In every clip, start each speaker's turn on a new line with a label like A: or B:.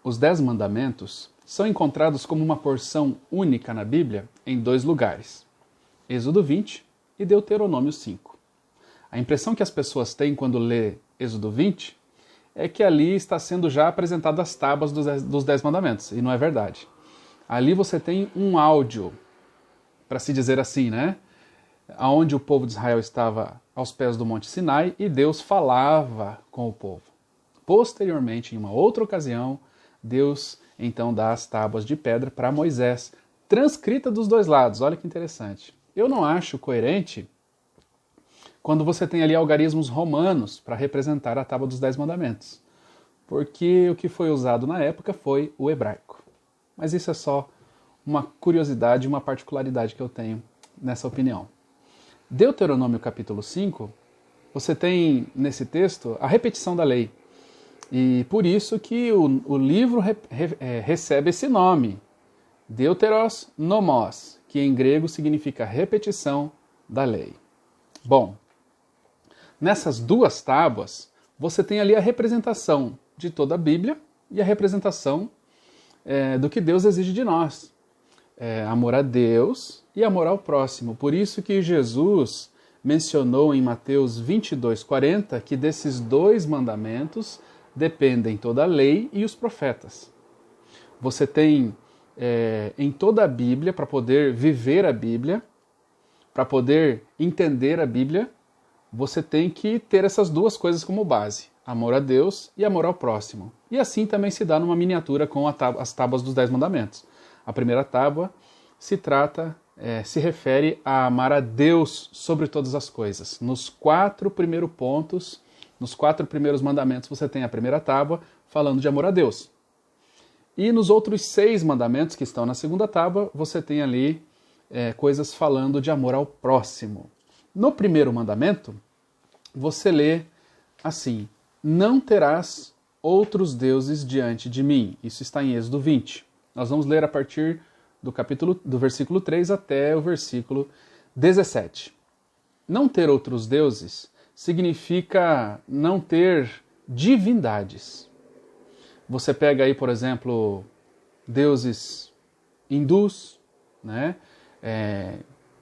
A: Os 10 mandamentos são encontrados como uma porção única na Bíblia em 2 lugares, Êxodo 20 e Deuteronômio 5. A impressão que as pessoas têm quando lê Êxodo 20 é que ali está sendo já apresentado as tábuas dos 10 mandamentos, e não é verdade. Ali você tem um áudio, para se dizer assim, né? Onde o povo de Israel estava aos pés do Monte Sinai e Deus falava com o povo. Posteriormente, em uma outra ocasião, Deus então dá as tábuas de pedra para Moisés, transcrita dos 2 lados. Olha que interessante. Eu não acho coerente quando você tem ali algarismos romanos para representar a tábua dos 10 mandamentos, porque o que foi usado na época foi o hebraico. Mas isso é só uma curiosidade, uma particularidade que eu tenho nessa opinião. Deuteronômio capítulo 5, você tem nesse texto a repetição da lei. E por isso que o livro recebe esse nome, Deuteros Nomos, que em grego significa repetição da lei. Bom, nessas 2 tábuas, você tem ali a representação de toda a Bíblia e a representação do que Deus exige de nós. Amor a Deus e amor ao próximo. Por isso que Jesus mencionou em Mateus 22:40 que desses 2 mandamentos dependem toda a lei e os profetas. Você tem em toda a Bíblia, para poder viver a Bíblia, para poder entender a Bíblia, você tem que ter essas 2 coisas como base, amor a Deus e amor ao próximo. E assim também se dá numa miniatura com as tábuas dos 10 mandamentos. A primeira tábua se refere a amar a Deus sobre todas as coisas. Nos 4 primeiros pontos, nos 4 primeiros mandamentos, você tem a primeira tábua falando de amor a Deus. E nos outros 6 mandamentos que estão na segunda tábua, você tem ali coisas falando de amor ao próximo. No primeiro mandamento, você lê assim: não terás outros deuses diante de mim. Isso está em Êxodo 20. Nós vamos ler a partir do versículo 3 até o versículo 17. Não ter outros deuses significa não ter divindades. Você pega aí, por exemplo, deuses hindus, né?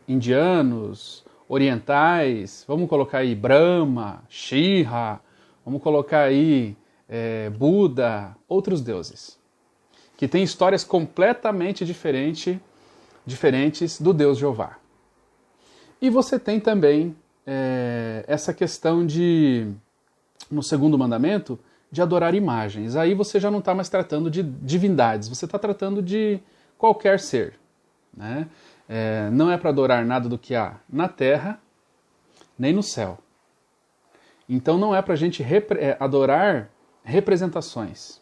A: Indianos, orientais, vamos colocar aí Brahma, Shiva, vamos colocar aí Buda, outros deuses, que têm histórias completamente diferentes do Deus Jeová. E você tem também essa questão no segundo mandamento, de adorar imagens. Aí você já não está mais tratando de divindades, você está tratando de qualquer ser, né? Não é para adorar nada do que há na terra, nem no céu. Então não é para a gente adorar representações,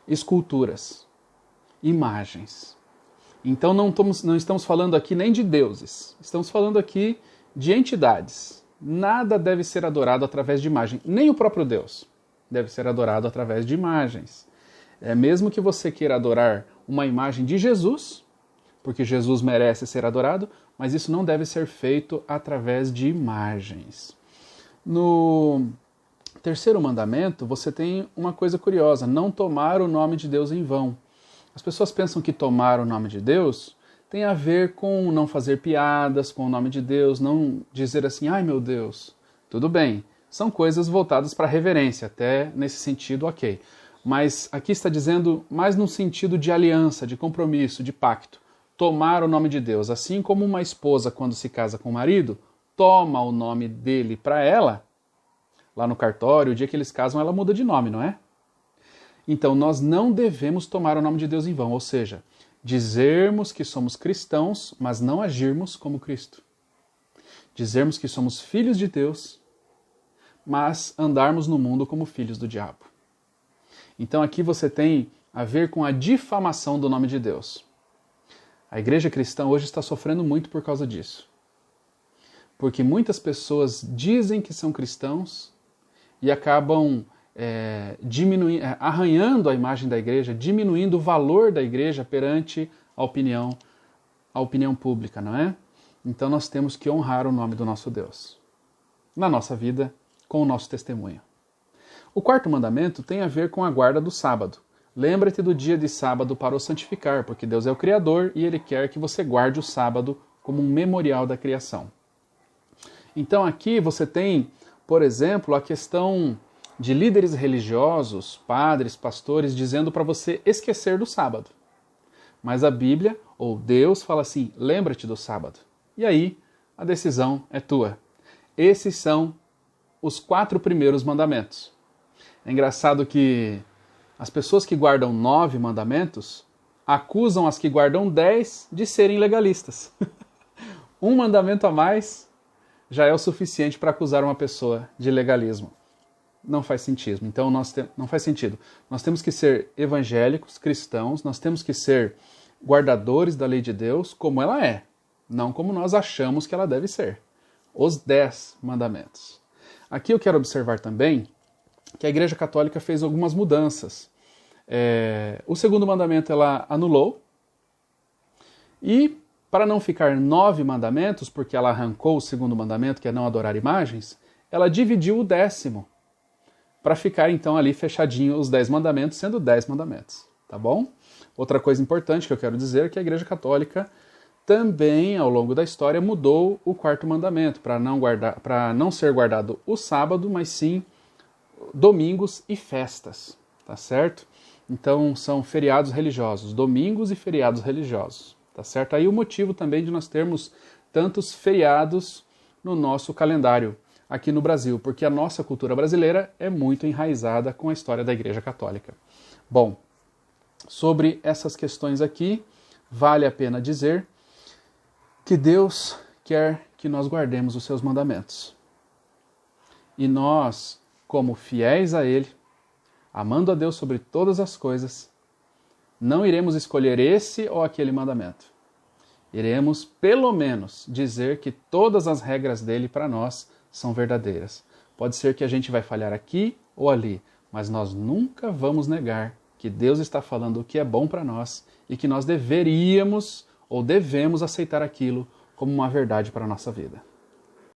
A: esculturas, imagens. Então não estamos falando aqui nem de deuses, estamos falando aqui de entidades. Nada deve ser adorado através de imagem, nem o próprio Deus deve ser adorado através de imagens. Mesmo que você queira adorar uma imagem de Jesus, porque Jesus merece ser adorado, mas isso não deve ser feito através de imagens. No terceiro mandamento, você tem uma coisa curiosa: não tomar o nome de Deus em vão. As pessoas pensam que tomar o nome de Deus tem a ver com não fazer piadas com o nome de Deus, não dizer assim, ai meu Deus. Tudo bem, são coisas voltadas para a reverência, até nesse sentido, ok. Mas aqui está dizendo mais no sentido de aliança, de compromisso, de pacto. Tomar o nome de Deus, assim como uma esposa, quando se casa com o marido, toma o nome dele para ela, lá no cartório, o dia que eles casam, ela muda de nome, não é? Então, nós não devemos tomar o nome de Deus em vão, ou seja, dizermos que somos cristãos, mas não agirmos como Cristo. Dizermos que somos filhos de Deus, mas andarmos no mundo como filhos do diabo. Então, aqui você tem a ver com a difamação do nome de Deus. A igreja cristã hoje está sofrendo muito por causa disso. Porque muitas pessoas dizem que são cristãos e acabam arranhando a imagem da igreja, diminuindo o valor da igreja perante a opinião pública, não é? Então nós temos que honrar o nome do nosso Deus na nossa vida, com o nosso testemunho. O quarto mandamento tem a ver com a guarda do sábado. Lembra-te do dia de sábado para o santificar, porque Deus é o Criador e Ele quer que você guarde o sábado como um memorial da criação. Então aqui você tem, por exemplo, a questão de líderes religiosos, padres, pastores, dizendo para você esquecer do sábado. Mas a Bíblia, ou Deus, fala assim, lembra-te do sábado. E aí, a decisão é tua. Esses são os 4 primeiros mandamentos. É engraçado que as pessoas que guardam 9 mandamentos acusam as que guardam 10 de serem legalistas. Um mandamento a mais já é o suficiente para acusar uma pessoa de legalismo. Não faz sentido. Então, não faz sentido. Nós temos que ser evangélicos, cristãos, nós temos que ser guardadores da lei de Deus como ela é, não como nós achamos que ela deve ser. Os 10 mandamentos. Aqui eu quero observar também que a Igreja Católica fez algumas mudanças. O segundo mandamento ela anulou, e para não ficar 9 mandamentos, porque ela arrancou o segundo mandamento, que é não adorar imagens, ela dividiu o 10º, para ficar então ali fechadinho os 10 mandamentos, sendo 10 mandamentos, tá bom? Outra coisa importante que eu quero dizer é que a Igreja Católica também, ao longo da história, mudou o 4º mandamento, para não ser guardado o sábado, mas sim domingos e festas, tá certo? Então são feriados religiosos, domingos e feriados religiosos, tá certo? Aí o motivo também de nós termos tantos feriados no nosso calendário aqui no Brasil, porque a nossa cultura brasileira é muito enraizada com a história da Igreja Católica. Bom, sobre essas questões aqui, vale a pena dizer que Deus quer que nós guardemos os seus mandamentos. E nós, como fiéis a Ele, amando a Deus sobre todas as coisas, não iremos escolher esse ou aquele mandamento. Iremos, pelo menos, dizer que todas as regras dele para nós são verdadeiras. Pode ser que a gente vai falhar aqui ou ali, mas nós nunca vamos negar que Deus está falando o que é bom para nós e que nós deveríamos ou devemos aceitar aquilo como uma verdade para a nossa vida.